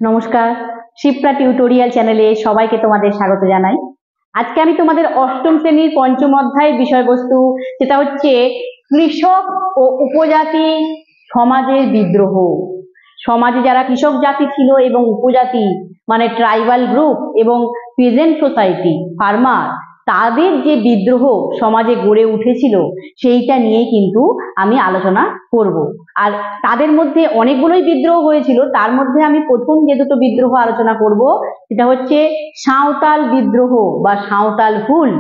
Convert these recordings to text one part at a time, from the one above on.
নমস্কার, শিপ্রা টিউটোরিয়াল চ্যানেলে সবাইকে তোমাদের স্বাগত জানাই। আজকে আমি তোমাদের অষ্টম শ্রেণীর পঞ্চম অধ্যায়ের বিষয়বস্তু, যেটা হচ্ছে কৃষক ও উপজাতি সমাজের বিদ্রোহ। সমাজে যারা কৃষক জাতি ছিল এবং উপজাতি মানে ট্রাইবাল গ্রুপ এবং পেজেন্ট সোসাইটি ফার্মার, তাদের যে বিদ্রোহ সমাজে গড়ে উঠেছিল সেইটা নিয়েই কিন্তু আমি আলোচনা করব। আর তাদের মধ্যে অনেকগুলোই বিদ্রোহ হয়েছিল, তার মধ্যে আমি প্রথম যে দুটো বিদ্রোহ আলোচনা করব সেটা হচ্ছে সাঁওতাল বিদ্রোহ বা সাঁওতাল হুল,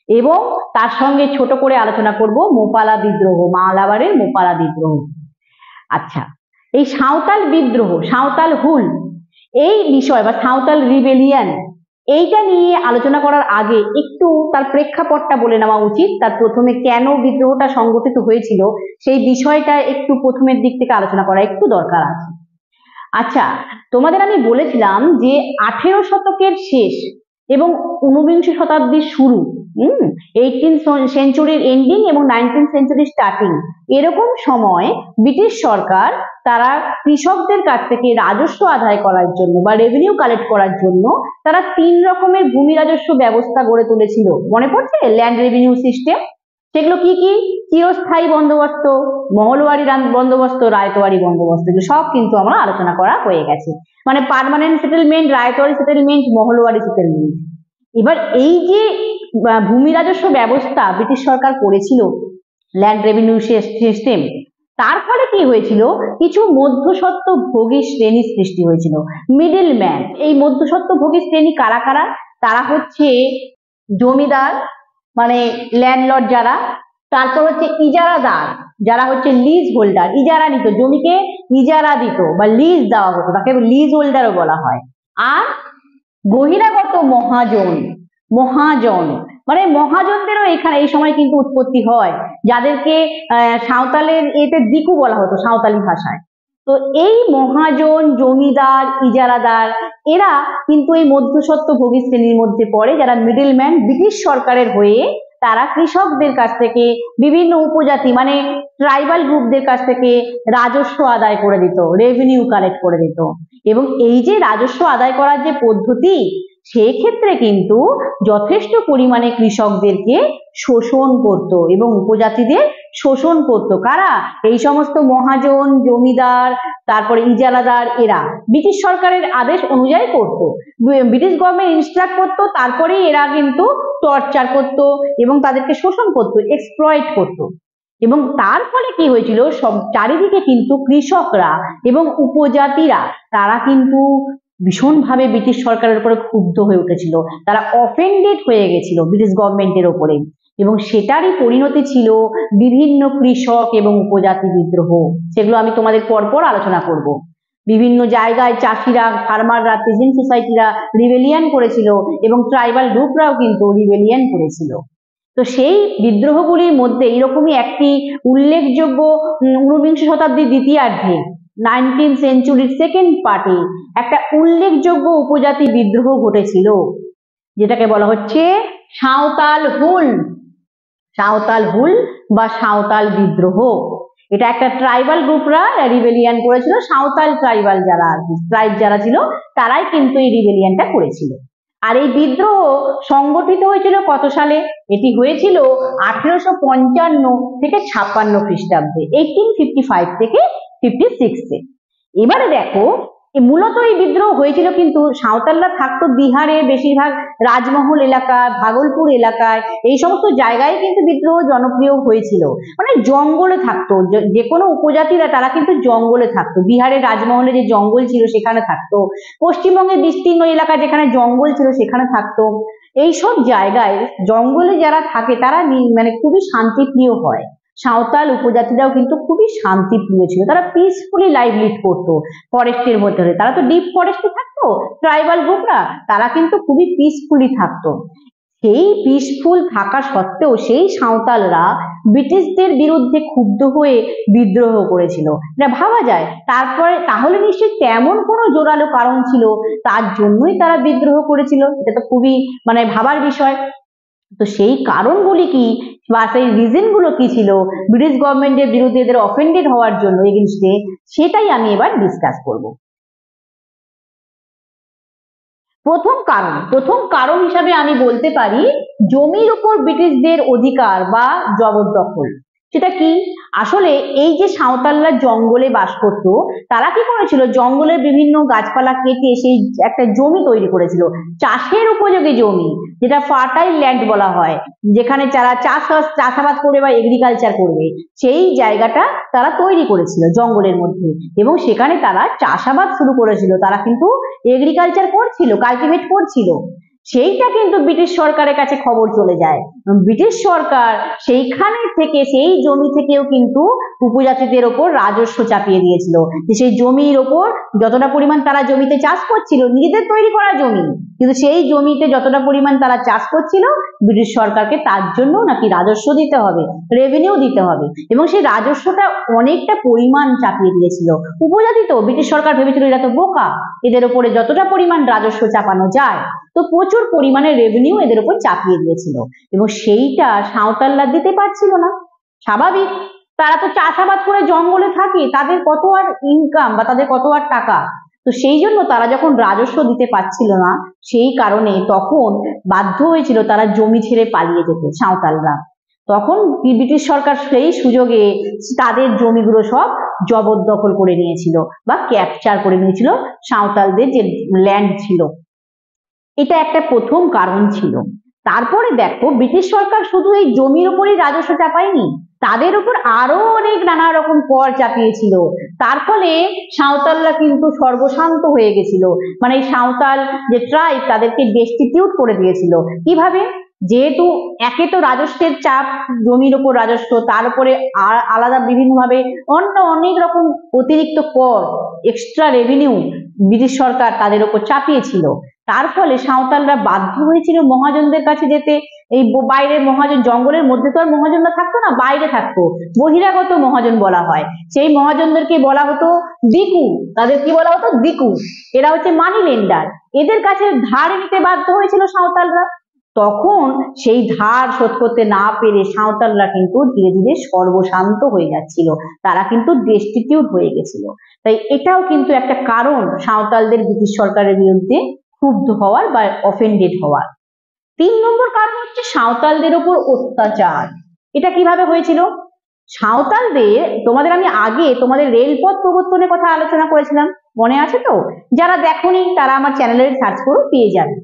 এবং তার সঙ্গে ছোট করে আলোচনা করব মোপালা বিদ্রোহ, মালাবারের মোপালা বিদ্রোহ। আচ্ছা, এই সাঁওতাল বিদ্রোহ, সাঁওতাল হুল এই বিষয় বা সাঁওতাল রিবেলিয়ান, এইটা নিয়ে আলোচনা করার আগে একটু তার প্রেক্ষাপটটা বলে নেওয়া উচিত। তার প্রথমে কেন বিদ্রোহটা সংগঠিত হয়েছিল সেই বিষয়টা একটু প্রথমের দিক থেকে আলোচনা করা একটু দরকার আছে। আচ্ছা, তোমাদের আমি বলেছিলাম যে 18 শতকের শেষ এবং 19 শতাব্দীর শুরু, 18th সেঞ্চুরির এন্ডিং এবং 19th সেঞ্চুরির স্টার্টিং, এরকম সময় ব্রিটিশ সরকার তারা কৃষকদের কাছ থেকে রাজস্ব আদায় করার জন্য বা রেভিনিউ কালেক্ট করার জন্য তারা 3 রকমের ভূমি রাজস্ব ব্যবস্থা গড়ে তুলেছিল। মনে পড়ছে? Land revenue system. সেগুলো কি কি? চিরস্থায়ী বন্দোবস্ত, মহলওয়ারি বন্দোবস্ত, রায়তওয়ারি বন্দোবস্ত, সব কিন্তু আমরা আলোচনা করা হয়ে গেছে। মানে permanent settlement, ryotwari settlement, Mahalwari settlement. এবার এই যে ভূমি রাজস্ব ব্যবস্থা ব্রিটিশ সরকার করেছিল, ল্যান্ড রেভিনিউ সিস্টেম, তার ফলে কি হয়েছিল? কিছু মধ্যস্বত্ব ভোগী শ্রেণীর সৃষ্টি হয়েছিল, মিডল ম্যান। এই মধ্যস্বত্ব ভোগী শ্রেণী কারা কারা? তারা হচ্ছে জমিদার মানে ল্যান্ডলর্ড যারা, তারপর হচ্ছে ইজারাদার যারা হচ্ছে লিজ হোল্ডার, ইজারা নিত, জমিকে ইজারা দিত বা লিজ দেওয়া হতো, তাকে লিজ হোল্ডারও বলা হয়। আর বহিরাগত মহাজন, মহাজন মানে মহাজনদেরও এখানে এই সময় কিন্তু উৎপত্তি হয়, যাদেরকে সাঁওতালের এতে দিকু বলা হতো সাঁওতালি ভাষায়। তো এই মহাজন, জমিদার, ইজারাদার এরা কিন্তু এই মধ্যস্বত্ব ভোগী শ্রেণীর মধ্যে পড়ে, যারা মিডলম্যান। ব্রিটিশ সরকারের হয়ে তারা কৃষকদের কাছ থেকে বিভিন্ন উপজাতি মানে ট্রাইবাল গ্রুপদের কাছ থেকে রাজস্ব আদায় করে দিত, রেভিনিউ কালেক্ট করে দিত। এবং এই যে রাজস্ব আদায় করার যে পদ্ধতি, সেক্ষেত্রে কিন্তু যথেষ্ট পরিমাণে কৃষকদেরকে শোষণ করত এবং উপজাতিদের শোষণ করত। কারা? এই সমস্ত মহাজন, জমিদার, তারপরে ইজারাদার, এরা ব্রিটিশ সরকারের আদেশ অনুযায়ী করত, ব্রিটিশ গভর্নমেন্ট ইনস্ট্রাক্ট করতো, তারপরেই এরা কিন্তু টর্চার করত এবং তাদেরকে শোষণ করত, এক্সপ্লয়েট করত। এবং তার ফলে কি হয়েছিল? সব চারিদিকে কিন্তু কৃষকরা এবং উপজাতিরা তারা কিন্তু ভীষণভাবে ব্রিটিশ সরকারের উপরে ক্ষুব্ধ হয়ে উঠেছিল, তারা অফেন্ডেড হয়ে গেছিল ব্রিটিশ গভর্নমেন্টের ওপরে, এবং সেটারই পরিণতি ছিল বিভিন্ন কৃষক এবং উপজাতি বিদ্রোহ। সেগুলো আমি তোমাদের পরপর আলোচনা করব। বিভিন্ন জায়গায় চাষিরা, ফার্মাররা, পেজেন্ট সোসাইটিরা রিবেলিয়ান করেছিল এবং ট্রাইবাল গ্রুপরাও কিন্তু রিবেলিয়ান করেছিল। তো সেই বিদ্রোহগুলির মধ্যে এরকমই একটি উল্লেখযোগ্য 19 শতাব্দীর দ্বিতীয়ার্ধে 19th সেঞ্চুরির সেকেন্ড পার্টে একটা উল্লেখযোগ্য উপজাতি বিদ্রোহ ঘটেছিল, যেটাকে বলা হচ্ছে সাঁওতাল হুল। সাঁওতাল হুল বা সাঁওতাল বিদ্রোহ, এটা একটা ট্রাইবাল গ্রুপরা রিবেলিয়ান করেছিল। সাঁওতাল ট্রাইবাল যারা ট্রাইব যারা ছিল তারাই কিন্তু এই রিবেলিয়ানটা করেছিল। আর এই বিদ্রোহ সংগঠিত হয়েছিল কত সালে? এটি হয়েছিল 1855 থেকে 56 খ্রিস্টাব্দে, 1855 থেকে 56-এ। এবারে দেখো, মূলত এই বিদ্রোহ হয়েছিল কিন্তু সাঁওতালরা থাকতো বিহারে, বেশিরভাগ রাজমহল এলাকা, ভাগলপুর এলাকায়, এই সমস্ত জায়গায় কিন্তু বিদ্রোহ জনপ্রিয় হয়েছিল। মানে জঙ্গলে থাকতো, যে কোনো উপজাতিরা তারা কিন্তু জঙ্গলে থাকতো। বিহারের রাজমহলে যে জঙ্গল ছিল সেখানে থাকতো, পশ্চিমবঙ্গের বিস্তীর্ণ এলাকা যেখানে জঙ্গল ছিল সেখানে থাকতো। এইসব জায়গায় জঙ্গলে যারা থাকে তারা মানে খুবই শান্তিপ্রিয় হয়। সাঁওতাল উপজাতিরাও কিন্তু খুবই শান্তিপ্রিয় ছিল, তারা পিসফুলি লাইফ লিড করতো ফরেস্টের মধ্যে। তারা তো ডিপ ফরেস্টে থাকতো ট্রাইবাল গ্রুপরা, তারা কিন্তু খুবই পিসফুলি থাকতো। সেই পিসফুল থাকা সত্ত্বেও সেই সাঁওতালরা ব্রিটিশদের বিরুদ্ধে ক্ষুব্ধ হয়ে বিদ্রোহ করেছিল, এটা ভাবা যায়। তারপরে তাহলে নিশ্চয়ই তেমন কোনো জোরালো কারণ ছিল, তার জন্যই তারা বিদ্রোহ করেছিল, এটা তো খুবই মানে ভাবার বিষয়। তো সেই কারণগুলি কি বা সেই রিজনগুলো কি ছিল ব্রিটিশ গভর্নমেন্টের বিরুদ্ধে এদের অফেন্ডেড হওয়ার জন্য এগেইনস্টে, সেটাই আমি এবার ডিসকাস করব। প্রথম কারণ হিসাবে আমি বলতে পারি জমির উপর ব্রিটিশদের অধিকার বা জবরদখল। সেটা কি? আসলে এই যে সাঁওতালরা জঙ্গলে বাস করত, তারা কি করেছিল, জঙ্গলের বিভিন্ন গাছপালা কেটে সেই একটা জমি তৈরি করেছিল, চাষের উপযোগী জমি, যেটা ফার্টাইল ল্যান্ড বলা হয়, যেখানে যারা চাষাবাদ করবে বা এগ্রিকালচার করবে, সেই জায়গাটা তারা তৈরি করেছিল জঙ্গলের মধ্যে, এবং সেখানে তারা চাষাবাদ শুরু করেছিল। তারা কিন্তু এগ্রিকালচার করছিল, কালটিভেট করছিল। সেইটা কিন্তু ব্রিটিশ সরকারের কাছে খবর চলে যায়। ব্রিটিশ সরকার সেইখানে থেকে, সেই জমি থেকেও কিন্তু উপজাতিদের ওপর রাজস্ব চাপিয়ে দিয়েছিল, যে সেই জমির ওপর যতটা পরিমাণ তারা জমিতে চাষ করছিল, নিজেদের তৈরি করা জমি, কিন্তু সেই জমিতে যতটা পরিমাণ তারা চাষ করছিল, ব্রিটিশ সরকারকে তার জন্য নাকি রাজস্ব দিতে হবে, রেভিনিউ দিতে হবে, এবং সেই রাজস্বটা অনেকটা পরিমাণ চাপিয়ে দিয়েছিল। উপজাতি তো, ব্রিটিশ সরকার ভেবেছিল এরা তো বোকা, এদের ওপরে যতটা পরিমাণ রাজস্ব চাপানো যায়, তো প্রচুর পরিমাণে রেভিনিউ এদের উপর চাপিয়ে দিয়েছিল, এবং সেইটা সাঁওতালরা দিতে পারছিল না। স্বাভাবিক, তারা তো চাষাবাদ করে জঙ্গলে থাকে, তাদের কত আর ইনকাম বা তাদের কত আর টাকা, তো সেই জন্য তারা যখন রাজস্ব দিতে পারছিল না, সেই কারণে তখন বাধ্য হয়েছিল তারা জমি ছেড়ে পালিয়ে যেতে সাঁওতালরা। তখন ব্রিটিশ সরকার সেই সুযোগে তাদের জমিগুলো সব জবরদখল করে নিয়েছিল বা ক্যাপচার করে নিয়েছিল, সাঁওতালদের যে ল্যান্ড ছিল। এটা একটা প্রথম কারণ ছিল। তারপরে দেখো, ব্রিটিশ সরকার শুধু এই জমির উপরই রাজস্ব চাপায়নি, তাদের উপর আরো অনেক নানা রকম কর চাপিয়েছিল। তার ফলে সাঁওতালরা কিন্তু সর্বশান্ত হয়ে গেছিল, মানে এই সাঁওতাল যে ট্রাইব, তাদেরকে ডেস্টিটিউট করে দিয়েছিল। কিভাবে? যেহেতু একে তো রাজস্বের চাপ, জমির উপর রাজস্ব, তার উপরে আলাদা বিভিন্নভাবে অন্য অনেক রকম অতিরিক্ত কর, এক্সট্রা রেভিনিউ ব্রিটিশ সরকার তাদের উপর চাপিয়েছিল। তার ফলে সাঁওতালরা বাধ্য হয়েছিল মহাজনদের কাছে যেতে। এই বাইরের মহাজন, জঙ্গলের মধ্যে তো আর মহাজনরা থাকতো না, বাইরে থাকতো, বহিরাগত মহাজন বলা হয়। সেই মহাজনদেরকে বলা হতো দিকু, তাদের কি বলা হতো? দিকু। এরা হচ্ছে মানি লেন্ডার, এদের কাছে ধার নিতে বাধ্য হয়েছিল সাঁওতালরা। তখন সেই ধার শোধ করতে না পেরে সাঁওতালরা কিন্তু ধীরে ধীরে সর্বশান্ত হয়ে যাচ্ছিল, তারা কিন্তু ডেস্টিটিউট হয়ে গেছিল। তাই এটাও কিন্তু একটা কারণ সাঁওতালদের ব্রিটিশ সরকারের বিরুদ্ধে ক্ষুব্ধ হওয়ার বা অফেন্ডেড হওয়ার। 3 নম্বর কারণ হচ্ছে সাঁওতালদের উপর অত্যাচার। এটা কিভাবে হয়েছিল? সাঁওতালদের, তোমাদের আমি আগে তোমাদের রেলপথ প্রবর্তনের কথা আলোচনা করেছিলাম, মনে আছে তো? যারা দেখোনি তারা আমার চ্যানেলে সার্চ করে পেয়ে যাবে।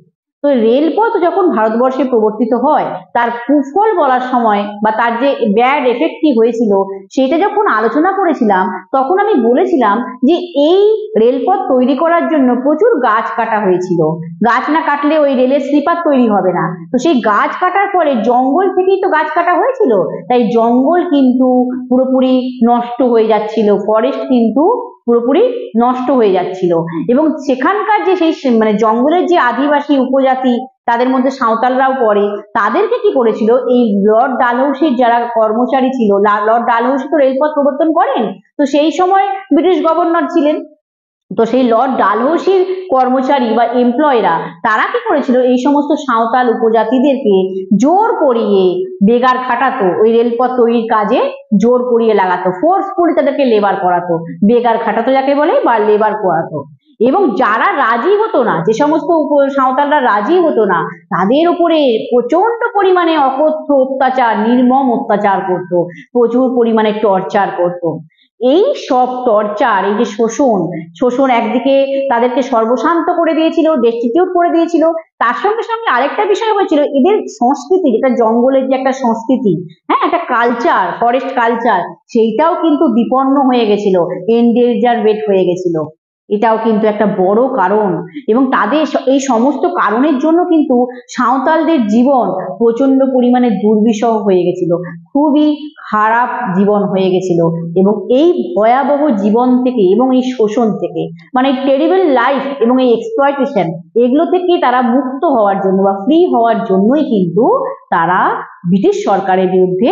তো রেলপথ যখন ভারতবর্ষে প্রবর্তিত হয়, তার কুফল বলার সময় বা তার যে ব্যাড এফেক্ট কি হয়েছিল, সেটা যখন আলোচনা করেছিলাম, তখন আমি বলেছিলাম যে এই রেলপথ তৈরি করার জন্য প্রচুর গাছ কাটা হয়েছিল। গাছ না কাটলে ওই রেলের স্লিপার তৈরি হবে না। তো সেই গাছ কাটার ফলে, জঙ্গল থেকেই তো গাছ কাটা হয়েছিল, তাই জঙ্গল কিন্তু পুরোপুরি নষ্ট হয়ে যাচ্ছিল, ফরেস্ট কিন্তু পুরোপুরি নষ্ট হয়ে যাচ্ছিল। এবং সেখানকার যে সেই মানে জঙ্গলের যে আদিবাসী উপজাতি, তাদের মধ্যে সাঁওতালরাও পড়ে, তাদেরকে কি করেছিল, এই লর্ড ডালহৌসির যারা কর্মচারী ছিল, লর্ড ডালহৌসি তো রেলপথ প্রবর্তন করেন, তো সেই সময় ব্রিটিশ গভর্নর ছিলেন, তো সেই লর্ড ডালহৌসির কর্মচারী বা এমপ্লয়িরা, তারা কি করেছিল, এই সমস্ত সাঁওতাল উপজাতিদেরকে জোর করিয়ে বেগার খাটাতো, ওই রেলপথ তৈরির কাজে জোর করিয়ে লাগাতো, ফোর্সফুলি তাদেরকে লেবার করাতো, বেগার খাটাতো যাকে বলে, বা লেবার করাতো। এবং যারা রাজি হতো না, যে সমস্ত সাঁওতালরা রাজি হতো না, তাদের উপরে প্রচন্ড পরিমাণে অকথ্য অত্যাচার, নির্মম অত্যাচার করতো, প্রচুর পরিমাণে টর্চার করতো। এই সব টর্চার, এই যে শোষণ একদিকে তাদেরকে সর্বশান্ত করে দিয়েছিল, ডেস্টিটিউট করে দিয়েছিল, তার সঙ্গে সঙ্গে আরেকটা বিষয় হয়েছিল, এদের সংস্কৃতি, যেটা জঙ্গলের যে একটা সংস্কৃতি, হ্যাঁ, একটা কালচার, ফরেস্ট কালচার, সেইটাও কিন্তু বিপন্ন হয়ে গেছিল, এন্ডেঞ্জারড হয়ে গেছিল। এটাও কিন্তু একটা বড় কারণ। এবং তাদের এই সমস্ত কারণের জন্য কিন্তু সাঁওতালদের জীবন প্রচন্ড পরিমাণে দুর্বিষহ হয়ে গেছিল, খুবই খারাপ জীবন হয়ে গেছিল। এবং এই ভয়াবহ জীবন থেকে এবং এই শোষণ থেকে, মানে টেরিবল লাইফ এবং এই এক্সপ্লয়টেশন, এগুলো থেকে তারা মুক্ত হওয়ার জন্য বা ফ্রি হওয়ার জন্যই কিন্তু তারা ব্রিটিশ সরকারের বিরুদ্ধে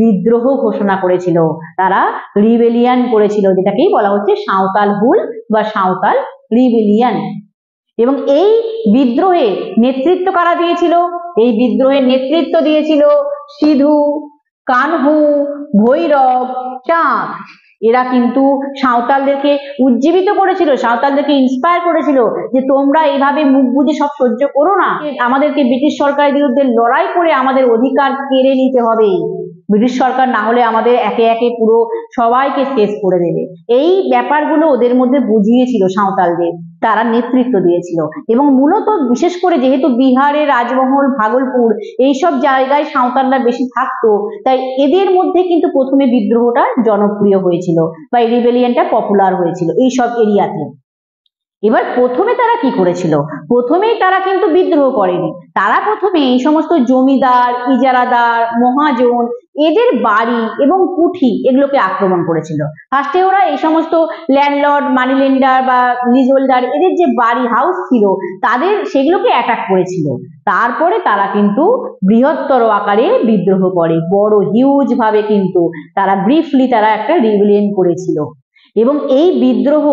বিদ্রোহ ঘোষণা করেছিল, তারা রিবেলিয়ান করেছিল, যেটাকেই বলা হচ্ছে সাঁওতাল হুল বা সাঁওতাল রিবেলিয়ান। এবং এই বিদ্রোহে নেতৃত্ব কারা দিয়েছিল? এই বিদ্রোহের নেতৃত্ব দিয়েছিল সিধু, কানহু, ভৈরব, চাঁদ। এরা কিন্তু সাঁওতালদেরকে উজ্জীবিত করেছিল, সাঁওতালদেরকে ইন্সপায়ার করেছিল যে তোমরা এইভাবে মুখ বুজে সব সহ্য করো না, আমাদেরকে ব্রিটিশ সরকারের বিরুদ্ধে লড়াই করে আমাদের অধিকার কেড়ে নিতে হবে। ব্রিটিশ সরকার না হলে আমাদের একে একে পুরো সবাইকে শেষ করে দেবে। এই ব্যাপারগুলো ওদের মধ্যে বুঝিয়েছিল সাঁওতালদের, তারা নেতৃত্ব দিয়েছিল। এবং মূলত বিশেষ করে যেহেতু বিহারের রাজমহল, ভাগলপুর এইসব জায়গায় সাঁওতালরা বেশি থাকতো, তাই এদের মধ্যে কিন্তু প্রথমে বিদ্রোহটা জনপ্রিয় হয়েছিল বা রিবেলিয়নটা পপুলার হয়েছিল এইসব এরিয়াতে। এবার প্রথমে তারা কি করেছিল? প্রথমেই তারা কিন্তু বিদ্রোহ করেনি, তারা প্রথমে এই সমস্ত জমিদার, ইজারাদার, মহাজন এদের বাড়ি এবং কুঠি এগুলোকে আক্রমণ করেছিল। ফার্স্টে ওরা এই সমস্ত ল্যান্ডলর্ড, মানি লেন্ডার বা লিজ হোল্ডার এদের যে বাড়ি হাউস ছিল তাদের সেগুলোকে অ্যাটাক করেছিল। তারপরে তারা কিন্তু বৃহত্তর আকারে বিদ্রোহ করে, বড় হিউজ ভাবে কিন্তু তারা ব্রিফলি তারা একটা রিবেলিয়ন করেছিল। এবং এই বিদ্রোহ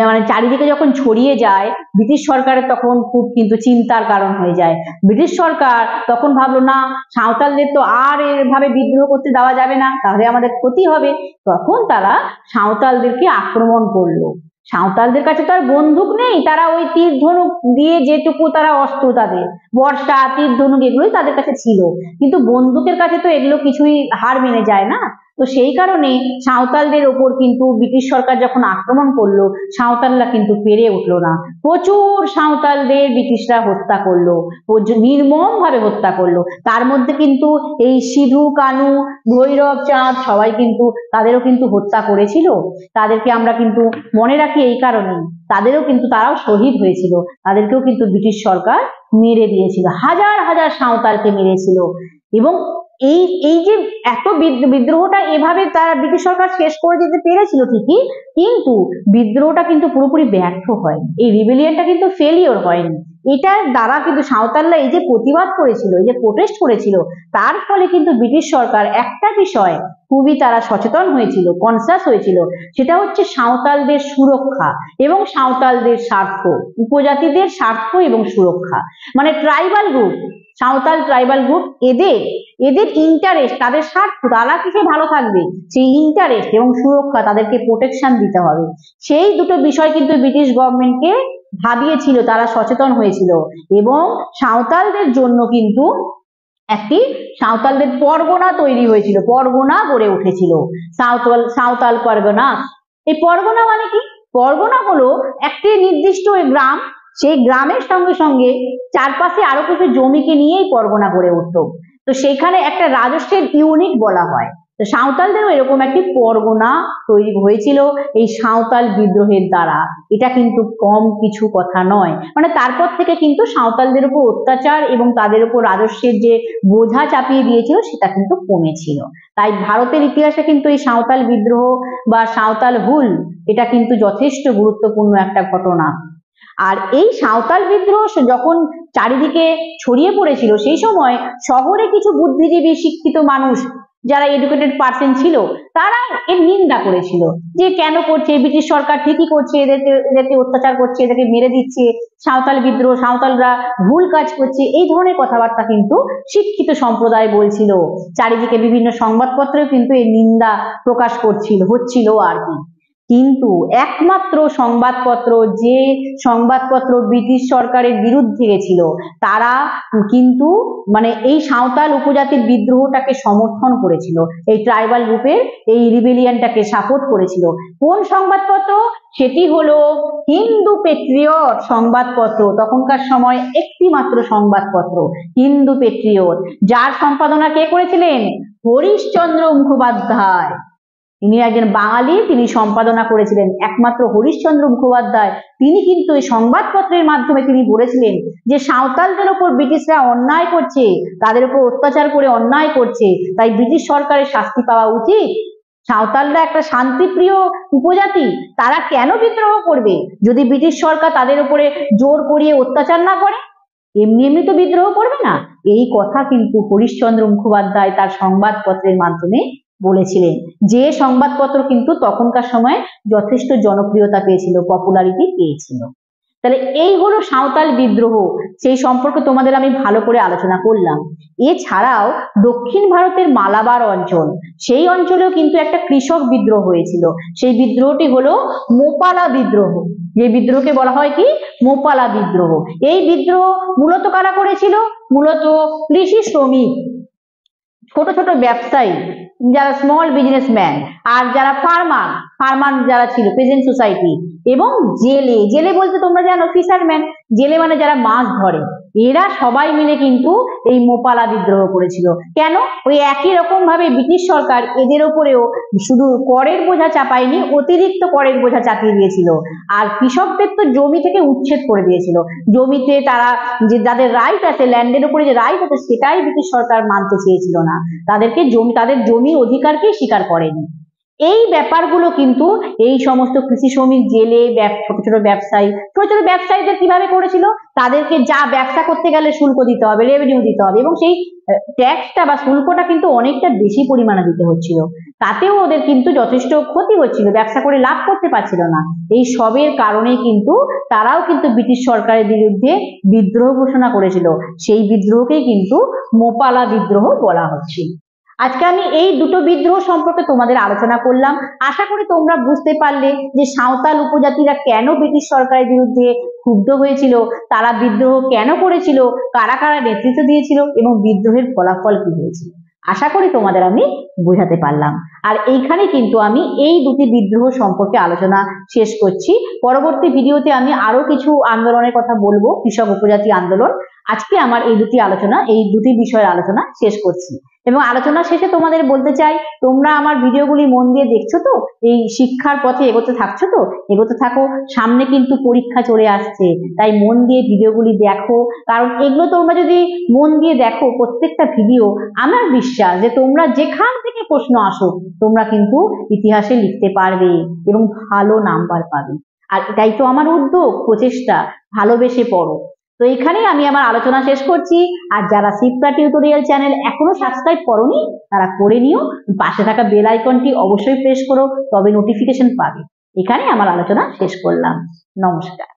মানে চারিদিকে যখন ছড়িয়ে যায়, ব্রিটিশ সরকারের তখন খুব কিন্তু চিন্তার কারণ হয়ে যায়। ব্রিটিশ সরকার তখন ভাবলো না, সাঁওতালদের তো আর এভাবে বিদ্রোহ করতে দেওয়া যাবে না, তাহলে আমাদের ক্ষতি হবে। তখন তারা সাঁওতালদেরকে আক্রমণ করলো। সাঁওতালদের কাছে তো আর বন্দুক নেই, তারা ওই তীর ধনুক দিয়ে যেটুকু তারা অস্ত্র, তাদের বর্ষা, তীর ধনুক এগুলোই তাদের কাছে ছিল, কিন্তু বন্দুকের কাছে তো এগুলো কিছুই হার মেনে যায় না। তো সেই কারণে সাঁওতালদের ওপর কিন্তু ব্রিটিশ সরকার যখন আক্রমণ করলো, সাঁওতালরা কিন্তু পেরে উঠলো না। প্রচুর সাঁওতালদের ব্রিটিশরা হত্যা করলো, নির্মম ভাবে হত্যা করলো। তার মধ্যে কিন্তু এই সিধু কানু, ভৈরব চাঁদ সবাই কিন্তু তাদেরও কিন্তু হত্যা করেছিল। তাদেরকে আমরা কিন্তু মনে রাখি এই কারণে, তারাও শহীদ হয়েছিল, তাদেরকেও কিন্তু ব্রিটিশ সরকার মেরে দিয়েছিল, হাজার হাজার সাঁওতালকে মেরেছিল। এবং এই যে এত বিদ্রোহটা এভাবে তারা ব্রিটিশ সরকার শেষ করে দিতে পেরেছিল ঠিকই, কিন্তু বিদ্রোহটা কিন্তু পুরোপুরি ব্যর্থ হয়নি, এই রিবেলিয়নটা কিন্তু ফেলিওর হয়নি। এটার দ্বারা কিন্তু সাঁওতালরা এই যে প্রতিবাদ করেছিল, এই যে প্রোটেস্ট করেছিল, তার ফলে কিন্তু ব্রিটিশ সরকার একটা বিষয় খুবই তারা সচেতন হয়েছিল, কনসাস হয়েছিল, সেটা হচ্ছে সাঁওতালদের সুরক্ষা এবং সাঁওতালদের স্বার্থ, উপজাতিদের স্বার্থ এবং সুরক্ষা। মানে tribal group, Santhal tribal group, এদের ইন্টারেস্ট, তাদের স্বার্থ, তারা কিসে ভালো থাকবে সেই ইন্টারেস্ট এবং সুরক্ষা, তাদেরকে প্রোটেকশন দিতে হবে। সেই দুটো বিষয় কিন্তু ব্রিটিশ গভর্নমেন্টকে ভাবিয়েছিল, তারা সচেতন হয়েছিল। এবং সাঁওতালদের জন্য কিন্তু একটি সাঁওতালদের পরগনা তৈরি হয়েছিল, পরগনা গড়ে উঠেছিল, সাঁওতাল পরগনা। এই পরগনা মানে কি? পরগনা হলো একটি নির্দিষ্ট গ্রাম, সেই গ্রামের সঙ্গে সঙ্গে চারপাশে আরো কিছু জমিকে নিয়েই পরগনা গড়ে উঠতো। তো সেখানে একটা রাজস্বের ইউনিট বলা হয়। তো সাঁওতালদেরও এরকম একটি পরগনা তৈরি হয়েছিল এই সাঁওতাল বিদ্রোহের দ্বারা। এটা কিন্তু কম কিছু কথা নয়। মানে তারপর থেকে কিন্তু সাঁওতালদের উপর অত্যাচার এবং তাদের উপর রাজস্বের যে বোঝা চাপিয়ে দিয়েছিল সেটা কিন্তু কমেছিল। তাই ভারতের ইতিহাসে কিন্তু এই সাঁওতাল বিদ্রোহ বা সাঁওতাল হুল এটা কিন্তু যথেষ্ট গুরুত্বপূর্ণ একটা ঘটনা। আর এই সাঁওতাল বিদ্রোহ যখন চারিদিকে ছড়িয়ে পড়েছিল, সেই সময় শহরে কিছু বুদ্ধিজীবী, শিক্ষিত মানুষ, যারা এডুকেটেড পার্সন ছিল, তারা এর নিন্দা করেছিল যে কেন করছে, ব্রিটিশ সরকার ঠিকই করছে, এদেরকে অত্যাচার করছে, এদেরকে মেরে দিচ্ছে, সাঁওতাল বিদ্রোহ, সাঁওতালরা ভুল কাজ করছে, এই ধরনের কথাবার্তা কিন্তু শিক্ষিত সম্প্রদায় বলছিল। চারিদিকে বিভিন্ন সংবাদপত্রেও কিন্তু এর নিন্দা প্রকাশ হচ্ছিল আর কি। কিন্তু একমাত্র সংবাদপত্র, যে সংবাদপত্র ব্রিটিশ সরকারের বিরুদ্ধে গেছিল, তারা কিন্তু মানে এই সাঁওতাল উপজাতির বিদ্রোহটাকে সমর্থন করেছিল, এই ট্রাইবাল গ্রুপের এই রিবেলিয়নটাকে সাপোর্ট করেছিল। কোন সংবাদপত্র? সেটি হলো হিন্দু পেট্রিয়ট সংবাদপত্র। তখনকার সময় একটি মাত্র সংবাদপত্র, হিন্দু পেট্রিয়ট, যার সম্পাদনা কে করেছিলেন? হরিশচন্দ্র মুখোপাধ্যায়। তিনি একজন বাঙালি, তিনি সম্পাদনা করেছিলেন। একমাত্র হরিশচন্দ্র মুখোপাধ্যায় তিনি কিন্তু এই সংবাদপত্রের মাধ্যমে তিনি বলেছিলেন যে সাঁওতালদের উপর ব্রিটিশরা অন্যায় করছে, তাদের উপর অত্যাচার করে অন্যায় করছে, তাই ব্রিটিশ সরকারের শাস্তি পাওয়া উচিত। সাঁওতালরা একটা শান্তিপ্রিয় উপজাতি, তারা কেন বিদ্রোহ করবে যদি ব্রিটিশ সরকার তাদের উপরে জোর করিয়ে অত্যাচার না করে? এমনি এমনি তো বিদ্রোহ করবে না। এই কথা কিন্তু হরিশচন্দ্র মুখোপাধ্যায় তার সংবাদপত্রের মাধ্যমে বলেছিলেন, যে সংবাদপত্র কিন্তু তখনকার সময় যথেষ্ট জনপ্রিয়তা পেয়েছিল, পপুলারিটি পেয়েছিল। তাহলে এই হলো সাঁওতাল বিদ্রোহ, সেই সম্পর্কে তোমাদের আমি ভালো করে আলোচনা করলাম। এছাড়াও দক্ষিণ ভারতের মালাবার অঞ্চল, সেই অঞ্চলেও কিন্তু একটা কৃষক বিদ্রোহ হয়েছিল। সেই বিদ্রোহটি হলো মোপালা বিদ্রোহ, যে বিদ্রোহকে বলা হয় কি মোপালা বিদ্রোহ। এই বিদ্রোহ মূলত কারা করেছিল? মূলত কৃষি শ্রমিক, ছোট ছোট ব্যবসায়ী, যারা স্মল বিজনেসম্যান, আর যারা ফার্মার যারা ছিল পেজেন্ট সোসাইটি, এবং জেলে, জেলে বলতে তোমরা জানো ফিশারম্যান, জেলে মানে যারা মাছ ধরে, এরা সবাই মিলে কিন্তু এই মোপালা বিদ্রোহ করেছিল। কেন? ওই একই রকম ভাবে ব্রিটিশ সরকার এদের ওপরেও শুধু করের বোঝা চাপায়নি, অতিরিক্ত করের বোঝা চাপিয়ে দিয়েছিল। আর কৃষকদের তো জমি থেকে উচ্ছেদ করে দিয়েছিল। জমিতে তারা যে যাদের রাইট আছে, ল্যান্ডের উপরে যে রাইট আছে, সেটাই ব্রিটিশ সরকার মানতে চেয়েছিল না, তাদেরকে তাদের জমির অধিকারকেই স্বীকার করেনি। এই ব্যাপারগুলো কিন্তু এই সমস্ত কৃষি শ্রমিক, জেলে, ছোট ছোট ব্যবসায়ীদের কিভাবে করেছিল? তাদেরকে যা ব্যবসা করতে গেলে শুল্ক দিতে হবে, রেভিনিউ দিতে হবে, এবং সেই ট্যাক্সটা বা শুল্কটা কিন্তু অনেকটা বেশি পরিমাণে দিতে হচ্ছিল। তাতেও ওদের কিন্তু যথেষ্ট ক্ষতি হচ্ছিল, ব্যবসা করে লাভ করতে পারছিল না। এই সবের কারণে কিন্তু তারাও কিন্তু ব্রিটিশ সরকারের বিরুদ্ধে বিদ্রোহ ঘোষণা করেছিল। সেই বিদ্রোহকেই কিন্তু মোপালা বিদ্রোহ বলা হচ্ছে। আজকে আমি এই দুটো বিদ্রোহ সম্পর্কে তোমাদের আলোচনা করলাম। আশা করি তোমরা বুঝতে পারলে যে সাঁওতাল উপজাতিরা কেন ব্রিটিশ সরকারের বিরুদ্ধে ক্ষুব্ধ হয়েছিল, তারা বিদ্রোহ কেন করেছিল, কারা কারা নেতৃত্ব দিয়েছিল, এবং বিদ্রোহের ফলাফল কি হয়েছিল। আশা করি তোমাদের আমি বোঝাতে পারলাম। আর এইখানে কিন্তু আমি এই দুটি বিদ্রোহ সম্পর্কে আলোচনা শেষ করছি। পরবর্তী ভিডিওতে আমি আরো কিছু আন্দোলনের কথা বলবো, কৃষক উপজাতি আন্দোলন। আজকে আমার এই দুটি বিষয়ের আলোচনা শেষ করছি। এবং আলোচনা শেষে তোমাদের বলতে চাই, তোমরা আমার ভিডিওগুলি মন দিয়ে দেখছো তো? এই শিক্ষার পথে এগোতে থাকছো তো? এগোতে থাকো, সামনে কিন্তু পরীক্ষা চলে আসছে, তাই মন দিয়ে ভিডিওগুলি দেখো। কারণ এগুলো তোমরা যদি মন দিয়ে দেখো প্রত্যেকটা ভিডিও, আমার বিশ্বাস যে তোমরা যেখান থেকে প্রশ্ন আসো তোমরা কিন্তু ইতিহাসে লিখতে পারবে এবং ভালো নাম্বার পাবে। আর এটাই তো আমার উদ্যোগ, প্রচেষ্টা। ভালোবেসে পড়ো। তো এখানেই আমি আমার আলোচনা শেষ করছি। আর যারা শিপ্রা টিউটোরিয়াল চ্যানেল এখনো সাবস্ক্রাইব করোনি, তারা করে নিও। পাশে থাকা বেল আইকনটি অবশ্যই প্রেস করো, তবে নোটিফিকেশন পাবে। এখানে আমার আলোচনা শেষ করলাম। নমস্কার।